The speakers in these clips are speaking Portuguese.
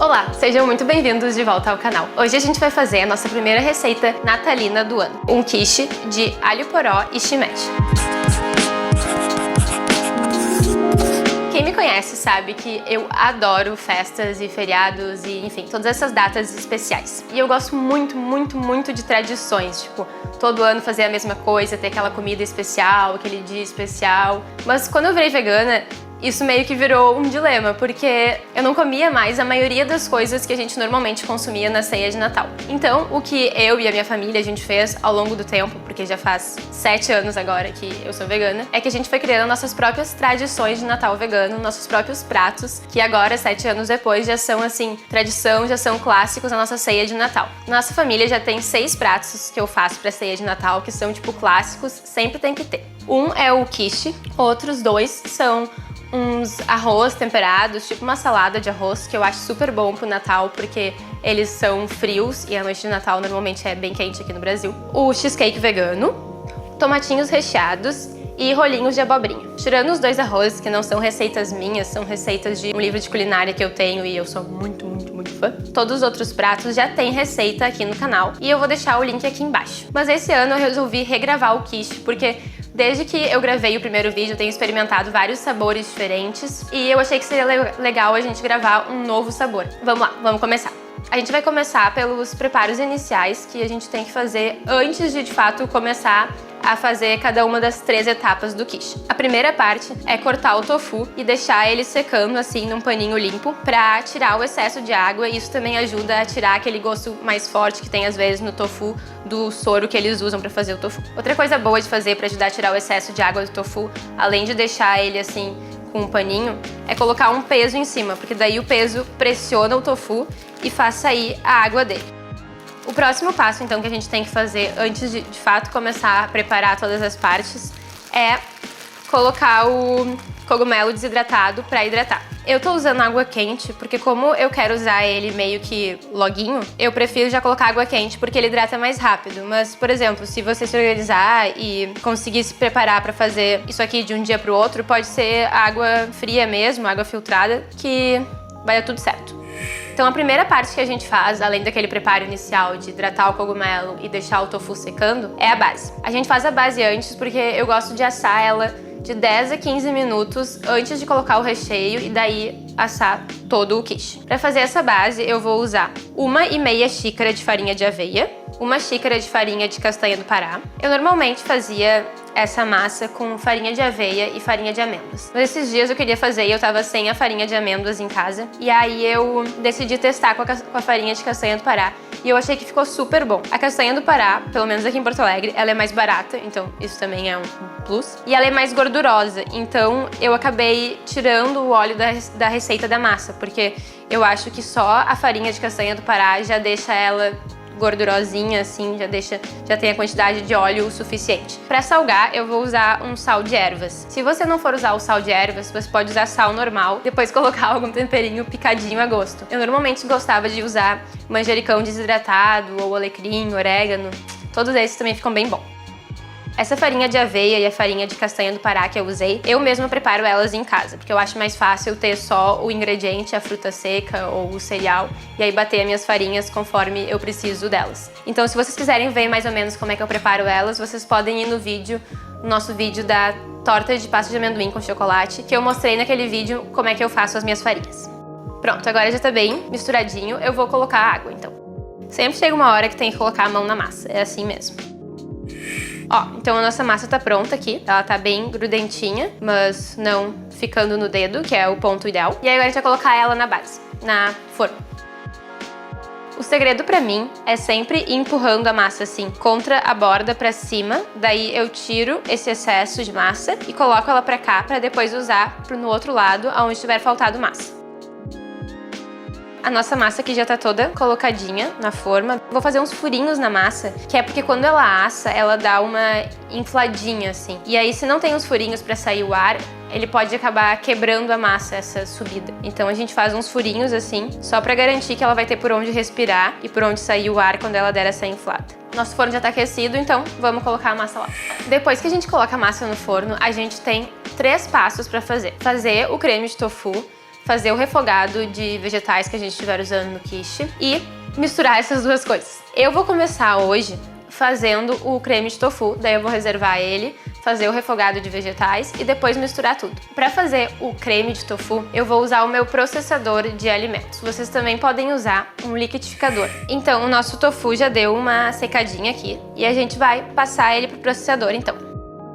Olá, sejam muito bem-vindos de volta ao canal. Hoje a gente vai fazer a nossa primeira receita natalina do ano, um quiche de alho poró e shimeji. Quem me conhece sabe que eu adoro festas e feriados e, enfim, todas essas datas especiais. E eu gosto muito de tradições, tipo, todo ano fazer a mesma coisa, ter aquela comida especial, aquele dia especial. Mas quando eu virei vegana, isso meio que virou um dilema, porque eu não comia mais a maioria das coisas que a gente normalmente consumia na ceia de Natal. Então, o que eu e a minha família a gente fez ao longo do tempo, porque já faz 7 anos agora que eu sou vegana, é que a gente foi criando nossas próprias tradições de Natal vegano, nossos próprios pratos, que agora, 7 anos depois, já são assim, tradição, já são clássicos na nossa ceia de Natal. Nossa família já tem 6 pratos que eu faço pra ceia de Natal, que são tipo clássicos, sempre tem que ter. Um é o quiche, outros 2 são uns arroz temperados, tipo uma salada de arroz, que eu acho super bom pro Natal, porque eles são frios e a noite de Natal normalmente é bem quente aqui no Brasil. O cheesecake vegano, tomatinhos recheados e rolinhos de abobrinha. Tirando os 2 arrozes, que não são receitas minhas, são receitas de um livro de culinária que eu tenho e eu sou muito fã, todos os outros pratos já tem receita aqui no canal e eu vou deixar o link aqui embaixo. Mas esse ano eu resolvi regravar o quiche, porque desde que eu gravei o primeiro vídeo, eu tenho experimentado vários sabores diferentes e eu achei que seria legal a gente gravar um novo sabor. Vamos lá, vamos começar. A gente vai começar pelos preparos iniciais que a gente tem que fazer antes de fato começar a fazer cada uma das 3 etapas do quiche. A primeira parte é cortar o tofu e deixar ele secando assim num paninho limpo pra tirar o excesso de água, e isso também ajuda a tirar aquele gosto mais forte que tem às vezes no tofu do soro que eles usam pra fazer o tofu. Outra coisa boa de fazer pra ajudar a tirar o excesso de água do tofu, além de deixar ele assim com um paninho, é colocar um peso em cima, porque daí o peso pressiona o tofu e faz sair a água dele. O próximo passo, então, que a gente tem que fazer antes de fato começar a preparar todas as partes é colocar o cogumelo desidratado para hidratar. Eu tô usando água quente porque, como eu quero usar ele meio que loguinho, eu prefiro já colocar água quente porque ele hidrata mais rápido. Mas, por exemplo, se você se organizar e conseguir se preparar para fazer isso aqui de um dia pro outro, pode ser água fria mesmo, água filtrada, que vai dar tudo certo. Então a primeira parte que a gente faz, além daquele preparo inicial de hidratar o cogumelo e deixar o tofu secando, é a base. A gente faz a base antes porque eu gosto de assar ela de 10 a 15 minutos antes de colocar o recheio e daí assar todo o quiche. Para fazer essa base eu vou usar 1,5 xícara de farinha de aveia, 1 xícara de farinha de castanha do Pará. Eu normalmente fazia essa massa com farinha de aveia e farinha de amêndoas. Mas esses dias eu queria fazer e eu tava sem a farinha de amêndoas em casa. E aí eu decidi testar com a farinha de castanha do Pará. E eu achei que ficou super bom. A castanha do Pará, pelo menos aqui em Porto Alegre, ela é mais barata, então isso também é um plus. E ela é mais gordurosa, então eu acabei tirando o óleo da receita da massa, porque eu acho que só a farinha de castanha do Pará já deixa ela gordurosinha, assim, já tem a quantidade de óleo suficiente. Para salgar, eu vou usar um sal de ervas. Se você não for usar o sal de ervas, você pode usar sal normal, depois colocar algum temperinho picadinho a gosto. Eu normalmente gostava de usar manjericão desidratado, ou alecrim, orégano, todos esses também ficam bem bons. Essa farinha de aveia e a farinha de castanha do Pará que eu usei, eu mesma preparo elas em casa, porque eu acho mais fácil ter só o ingrediente, a fruta seca ou o cereal, e aí bater as minhas farinhas conforme eu preciso delas. Então, se vocês quiserem ver mais ou menos como é que eu preparo elas, vocês podem ir no nosso vídeo da torta de pasta de amendoim com chocolate, que eu mostrei naquele vídeo como é que eu faço as minhas farinhas. Pronto, agora já tá bem misturadinho, eu vou colocar água, então. Sempre chega uma hora que tem que colocar a mão na massa, é assim mesmo. Ó, então a nossa massa tá pronta aqui, ela tá bem grudentinha, mas não ficando no dedo, que é o ponto ideal. E aí agora a gente vai colocar ela na base, na forma. O segredo pra mim é sempre ir empurrando a massa assim, contra a borda pra cima, daí eu tiro esse excesso de massa e coloco ela pra cá, pra depois usar no outro lado, onde tiver faltado massa. A nossa massa aqui já tá toda colocadinha na forma. Vou fazer uns furinhos na massa, que é porque quando ela assa, ela dá uma infladinha assim. E aí, se não tem os furinhos pra sair o ar, ele pode acabar quebrando a massa, essa subida. Então a gente faz uns furinhos assim, só pra garantir que ela vai ter por onde respirar e por onde sair o ar quando ela der essa inflada. Nosso forno já tá aquecido, então vamos colocar a massa lá. Depois que a gente coloca a massa no forno, a gente tem 3 passos pra fazer. Fazer o creme de tofu, fazer o refogado de vegetais que a gente estiver usando no quiche e misturar essas duas coisas. Eu vou começar hoje fazendo o creme de tofu, daí eu vou reservar ele, fazer o refogado de vegetais e depois misturar tudo. Para fazer o creme de tofu, eu vou usar o meu processador de alimentos. Vocês também podem usar um liquidificador. Então, o nosso tofu já deu uma secadinha aqui e a gente vai passar ele pro processador, então.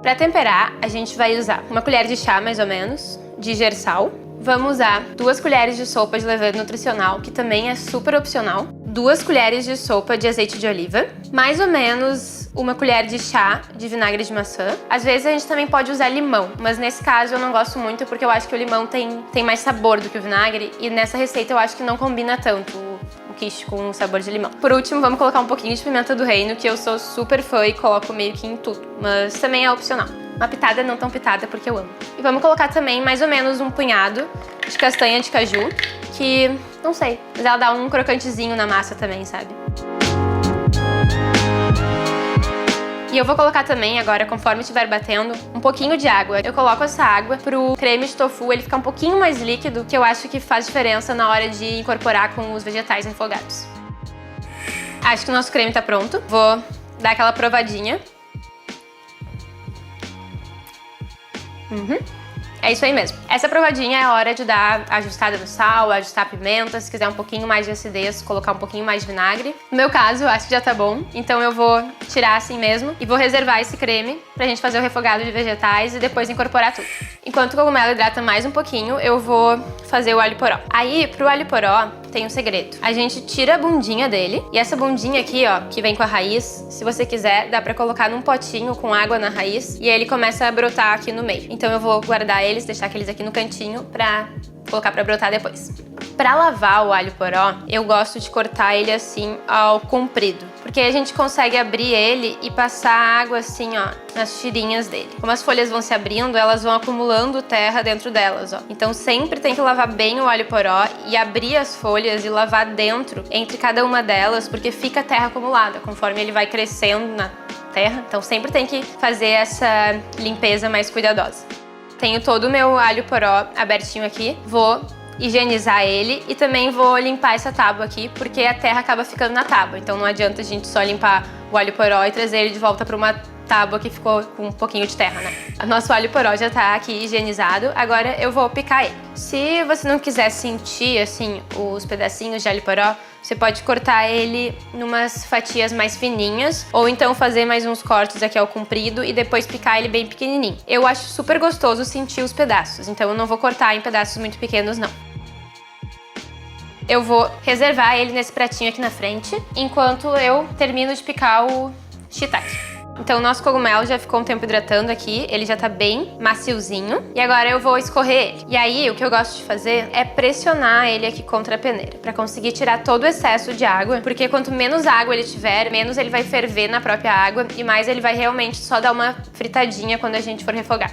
Para temperar, a gente vai usar uma colher de chá, mais ou menos, de gersal. Vamos usar 2 colheres de sopa de levedura nutricional, que também é super opcional. 2 colheres de sopa de azeite de oliva. Mais ou menos 1 colher de chá de vinagre de maçã. Às vezes a gente também pode usar limão, mas nesse caso eu não gosto muito porque eu acho que o limão tem mais sabor do que o vinagre. E nessa receita eu acho que não combina tanto o quiche com o sabor de limão. Por último, vamos colocar um pouquinho de pimenta do reino, que eu sou super fã e coloco meio que em tudo. Mas também é opcional. Uma pitada não tão pitada, porque eu amo. E vamos colocar também mais ou menos um punhado de castanha de caju, que, não sei, mas ela dá um crocantezinho na massa também, sabe? E eu vou colocar também agora, conforme estiver batendo, um pouquinho de água. Eu coloco essa água pro creme de tofu ele ficar um pouquinho mais líquido, que eu acho que faz diferença na hora de incorporar com os vegetais refogados. Acho que o nosso creme tá pronto. Vou dar aquela provadinha. É isso aí mesmo. Essa provadinha é a hora de dar a ajustada no sal, ajustar a pimenta, se quiser um pouquinho mais de acidez, colocar um pouquinho mais de vinagre. No meu caso, eu acho que já tá bom, então eu vou tirar assim mesmo e vou reservar esse creme pra gente fazer o refogado de vegetais e depois incorporar tudo. Enquanto o cogumelo hidrata mais um pouquinho, eu vou fazer o alho poró. Aí, pro alho poró, tem um segredo. A gente tira a bundinha dele e essa bundinha aqui, ó, que vem com a raiz, se você quiser, dá pra colocar num potinho com água na raiz e aí ele começa a brotar aqui no meio. Então eu vou guardar eles, deixar aqueles aqui no cantinho pra colocar pra brotar depois. Pra lavar o alho poró, eu gosto de cortar ele assim ao comprido, porque a gente consegue abrir ele e passar água assim, ó, nas tirinhas dele. Como as folhas vão se abrindo, elas vão acumulando terra dentro delas, ó. Então sempre tem que lavar bem o alho poró e abrir as folhas e lavar dentro, entre cada uma delas, porque fica terra acumulada conforme ele vai crescendo na terra. Então sempre tem que fazer essa limpeza mais cuidadosa. Tenho todo o meu alho poró abertinho aqui, vou higienizar ele e também vou limpar essa tábua aqui, porque a terra acaba ficando na tábua, então não adianta a gente só limpar o alho poró e trazer ele de volta para uma tábua que ficou com um pouquinho de terra, né? O nosso alho poró já tá aqui higienizado, agora eu vou picar ele. Se você não quiser sentir, assim, os pedacinhos de alho poró, você pode cortar ele numas fatias mais fininhas, ou então fazer mais uns cortes aqui ao comprido e depois picar ele bem pequenininho. Eu acho super gostoso sentir os pedaços, então eu não vou cortar em pedaços muito pequenos, não. Eu vou reservar ele nesse pratinho aqui na frente, enquanto eu termino de picar o shiitake. Então o nosso cogumelo já ficou um tempo hidratando aqui, ele já tá bem maciozinho. E agora eu vou escorrer ele. E aí o que eu gosto de fazer é pressionar ele aqui contra a peneira, pra conseguir tirar todo o excesso de água, porque quanto menos água ele tiver, menos ele vai ferver na própria água e mais ele vai realmente só dar uma fritadinha quando a gente for refogar.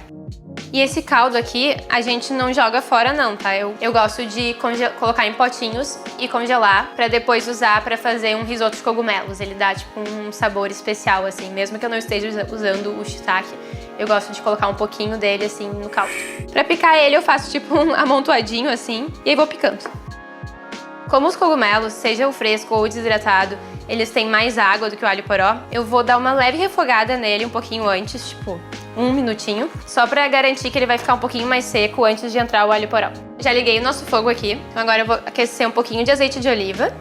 E esse caldo aqui, a gente não joga fora não, tá? Eu gosto de colocar em potinhos e congelar pra depois usar pra fazer um risoto de cogumelos. Ele dá, tipo, um sabor especial, assim. Mesmo que eu não esteja usando o shiitake, eu gosto de colocar um pouquinho dele, assim, no caldo. Pra picar ele, eu faço, tipo, um amontoadinho, assim, e aí vou picando. Como os cogumelos, seja o fresco ou o desidratado, eles têm mais água do que o alho poró, eu vou dar uma leve refogada nele um pouquinho antes, tipo 1 minutinho, só pra garantir que ele vai ficar um pouquinho mais seco antes de entrar o alho poró. Já liguei o nosso fogo aqui, então agora eu vou aquecer um pouquinho de azeite de oliva.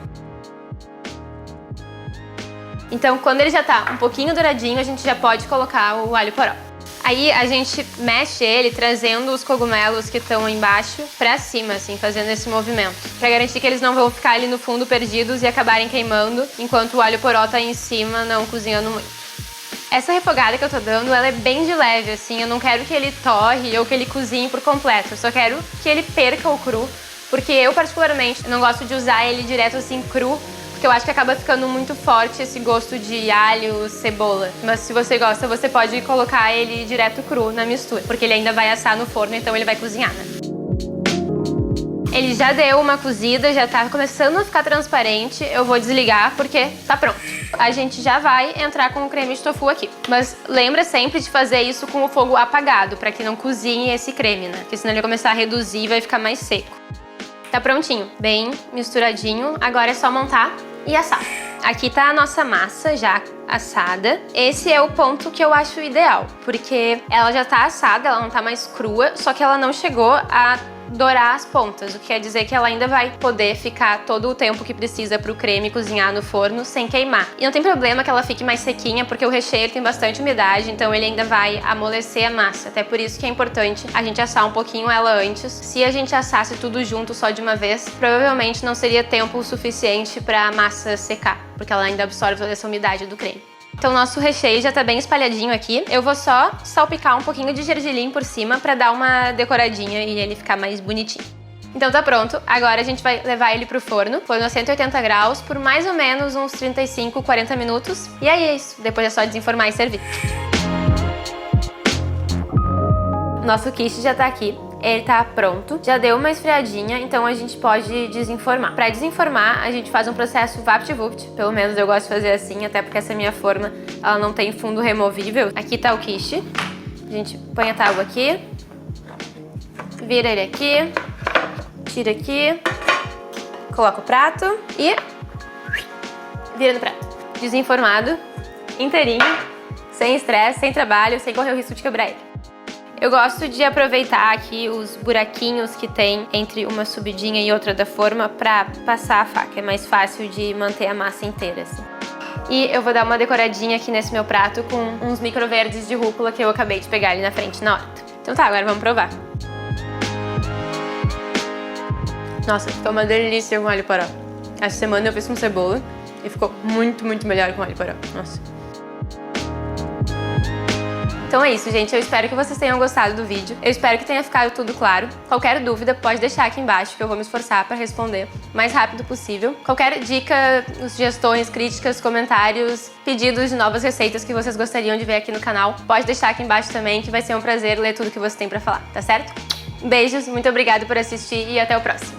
Então quando ele já tá um pouquinho douradinho, a gente já pode colocar o alho poró. Aí a gente mexe ele trazendo os cogumelos que estão embaixo pra cima, assim, fazendo esse movimento. Pra garantir que eles não vão ficar ali no fundo perdidos e acabarem queimando, enquanto o alho poró tá em cima, não cozinhando muito. Essa refogada que eu tô dando, ela é bem de leve, assim, eu não quero que ele torre ou que ele cozinhe por completo, eu só quero que ele perca o cru, porque eu particularmente não gosto de usar ele direto assim cru, porque eu acho que acaba ficando muito forte esse gosto de alho, cebola. Mas se você gosta, você pode colocar ele direto cru na mistura, porque ele ainda vai assar no forno, então ele vai cozinhar, né? Ele já deu uma cozida, já tá começando a ficar transparente. Eu vou desligar porque tá pronto. A gente já vai entrar com o creme de tofu aqui. Mas lembra sempre de fazer isso com o fogo apagado, pra que não cozinhe esse creme, né? Porque senão ele vai começar a reduzir e vai ficar mais seco. Tá prontinho, bem misturadinho. Agora é só montar e assar. Aqui tá a nossa massa já assada. Esse é o ponto que eu acho ideal, porque ela já tá assada, ela não tá mais crua, só que ela não chegou a dourar as pontas, o que quer dizer que ela ainda vai poder ficar todo o tempo que precisa pro creme cozinhar no forno sem queimar. E não tem problema que ela fique mais sequinha, porque o recheio tem bastante umidade, então ele ainda vai amolecer a massa. Até por isso que é importante a gente assar um pouquinho ela antes. Se a gente assasse tudo junto só de uma vez, provavelmente não seria tempo suficiente para a massa secar, porque ela ainda absorve toda essa umidade do creme. Então nosso recheio já tá bem espalhadinho aqui. Eu vou só salpicar um pouquinho de gergelim por cima pra dar uma decoradinha e ele ficar mais bonitinho. Então tá pronto, agora a gente vai levar ele pro forno a 180 graus por mais ou menos uns 35, 40 minutos. E aí é isso, depois é só desenformar e servir. Nosso quiche já tá aqui. Ele tá pronto, já deu uma esfriadinha, então a gente pode desenformar. Pra desenformar, a gente faz um processo vapt-vupt, pelo menos eu gosto de fazer assim, até porque essa minha forma, ela não tem fundo removível. Aqui tá o quiche, a gente põe a tábua aqui, vira ele aqui, tira aqui, coloca o prato e vira no prato. Desenformado, inteirinho, sem estresse, sem trabalho, sem correr o risco de quebrar ele. Eu gosto de aproveitar aqui os buraquinhos que tem entre uma subidinha e outra da forma pra passar a faca. É mais fácil de manter a massa inteira, assim. E eu vou dar uma decoradinha aqui nesse meu prato com uns micro verdes de rúcula que eu acabei de pegar ali na frente na horta. Então tá, agora vamos provar. Nossa, ficou uma delícia com alho poró. Essa semana eu fiz com cebola e ficou muito, muito melhor com alho poró. Nossa. Então é isso, gente. Eu espero que vocês tenham gostado do vídeo. Eu espero que tenha ficado tudo claro. Qualquer dúvida pode deixar aqui embaixo que eu vou me esforçar para responder o mais rápido possível. Qualquer dica, sugestões, críticas, comentários, pedidos de novas receitas que vocês gostariam de ver aqui no canal, pode deixar aqui embaixo também, que vai ser um prazer ler tudo que você tem para falar, tá certo? Beijos, muito obrigada por assistir e até o próximo.